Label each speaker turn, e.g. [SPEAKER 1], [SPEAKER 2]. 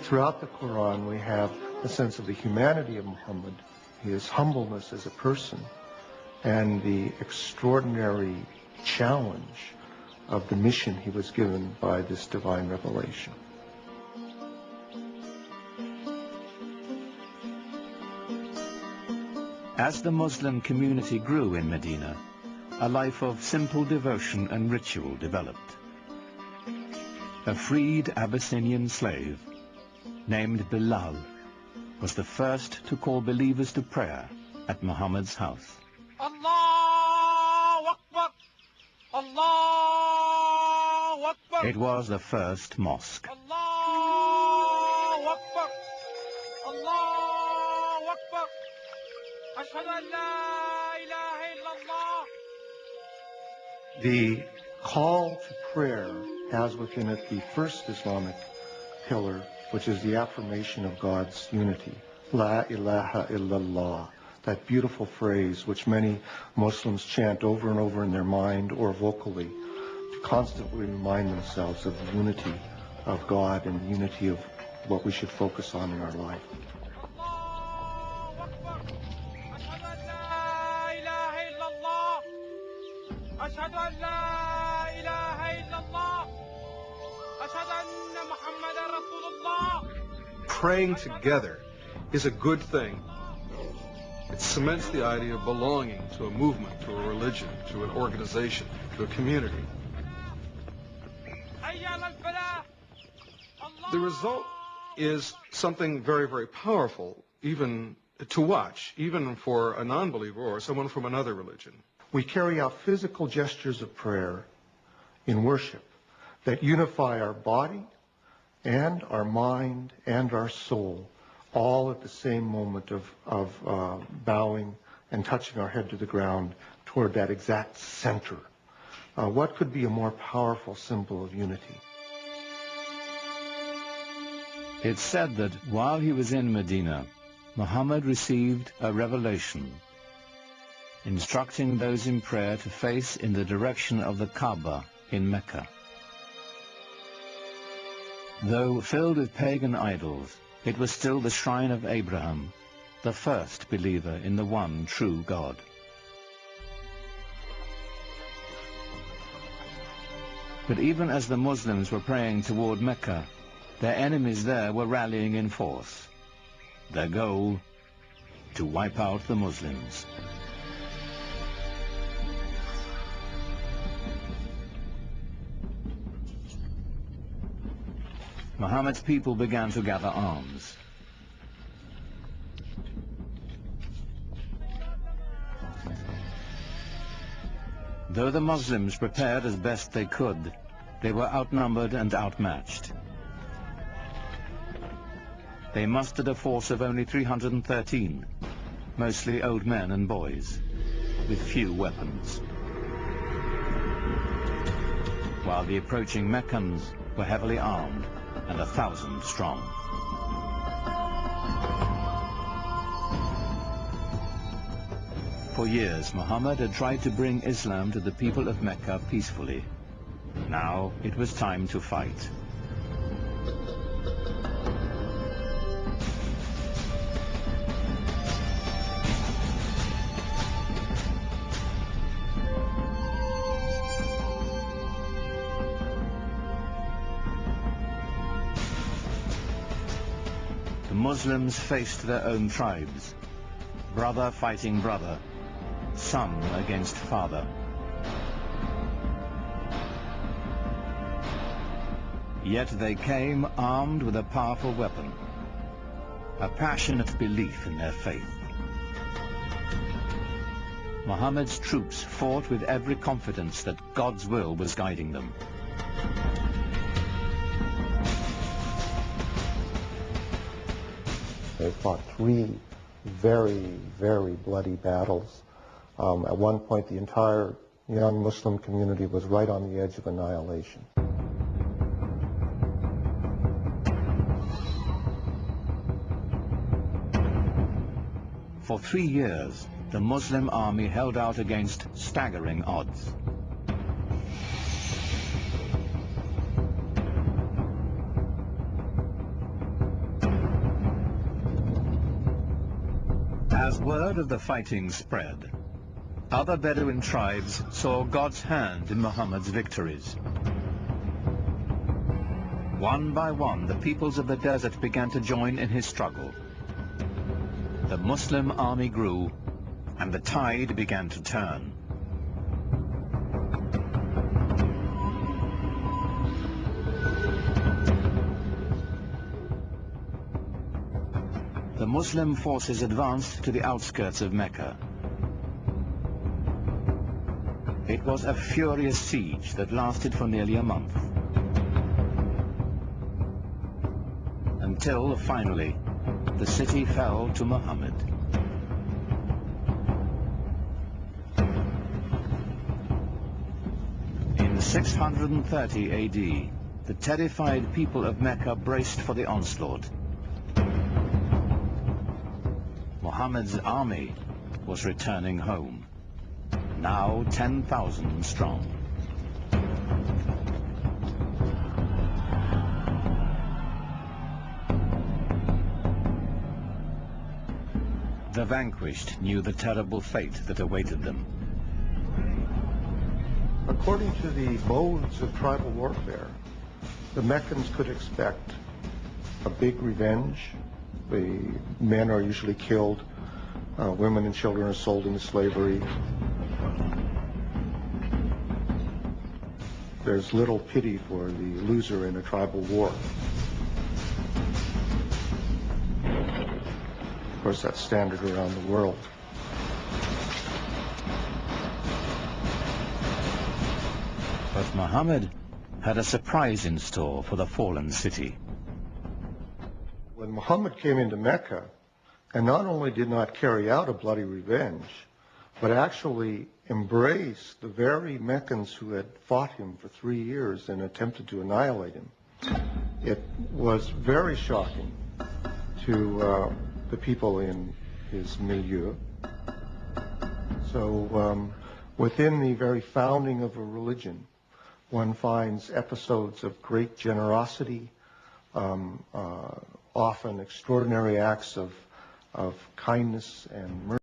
[SPEAKER 1] Throughout the Quran, we have a sense of the humanity of Muhammad, his humbleness as a person, and the extraordinary challenge of the mission he was given by this divine revelation.
[SPEAKER 2] As the Muslim community grew in Medina, a life of simple devotion and ritual developed. A freed Abyssinian slave named Bilal was the first to call believers to prayer at Muhammad's house.
[SPEAKER 3] Allahu Akbar! Allahu Akbar!
[SPEAKER 2] It was the first mosque.
[SPEAKER 3] Allahu Akbar! Allahu Akbar! Ashhadu an la ilaha illallah.
[SPEAKER 1] The call to prayer has within it the first Islamic pillar, which is the affirmation of God's unity. La ilaha illallah, that beautiful phrase which many Muslims chant over and over in their mind or vocally to constantly remind themselves of the unity of God and the unity of what we should focus on in our life.
[SPEAKER 3] Allahu Akbar! Ashhadu an la ilaha illallah. Ashhadu an la ilaha illallah. Ashhadu anna Muhammadan Rasulullah.
[SPEAKER 4] Praying together is a good thing. It cements the idea of belonging to a movement, to a religion, to an organization, to a community. The result is something very, very powerful, even to watch, even for a non-believer or someone from another religion.
[SPEAKER 1] We carry out physical gestures of prayer in worship that unify our body and our mind and our soul, all at the same moment of bowing and touching our head to the ground toward that exact center. What could be a more powerful symbol of unity?
[SPEAKER 2] It's said that while he was in Medina, Muhammad received a revelation instructing those in prayer to face in the direction of the Kaaba in Mecca. Though filled with pagan idols, it was still the shrine of Abraham, the first believer in the one true God. But even as the Muslims were praying toward Mecca, their enemies there were rallying in force. Their goal, to wipe out the Muslims. Muhammad's people began to gather arms. Though the Muslims prepared as best they could, they were outnumbered and outmatched. They mustered a force of only 313, mostly old men and boys, with few weapons. While the approaching Meccans were heavily armed and 1,000 strong. For years, Muhammad had tried to bring Islam to the people of Mecca peacefully. Now it was time to fight. The Muslims faced their own tribes, brother fighting brother, son against father. Yet they came armed with a powerful weapon, a passionate belief in their faith. Muhammad's troops fought with every confidence that God's will was guiding them.
[SPEAKER 1] They fought 3 very, very bloody battles. At one point, the entire young Muslim community was right on the edge of annihilation.
[SPEAKER 2] For 3 years, the Muslim army held out against staggering odds. As word of the fighting spread, other Bedouin tribes saw God's hand in Muhammad's victories. One by one, the peoples of the desert began to join in his struggle. The Muslim army grew, and the tide began to turn. The Muslim forces advanced to the outskirts of Mecca. It was a furious siege that lasted for nearly a month. Until, finally, the city fell to Muhammad. In 630 AD, the terrified people of Mecca braced for the onslaught. Muhammad's army was returning home, now 10,000 strong. The vanquished knew the terrible fate that awaited them.
[SPEAKER 1] According to the modes of tribal warfare, the Meccans could expect a big revenge. The men are usually killed, women and children are sold into slavery. There's little pity for the loser in a tribal war. Of course, that's standard around the world.
[SPEAKER 2] But Muhammad had a surprise in store for the fallen city.
[SPEAKER 1] When Muhammad came into Mecca, and not only did not carry out a bloody revenge, but actually embraced the very Meccans who had fought him for 3 years and attempted to annihilate him, it was very shocking to the people in his milieu. So within the very founding of a religion, one finds episodes of great generosity, often extraordinary acts of kindness and mercy.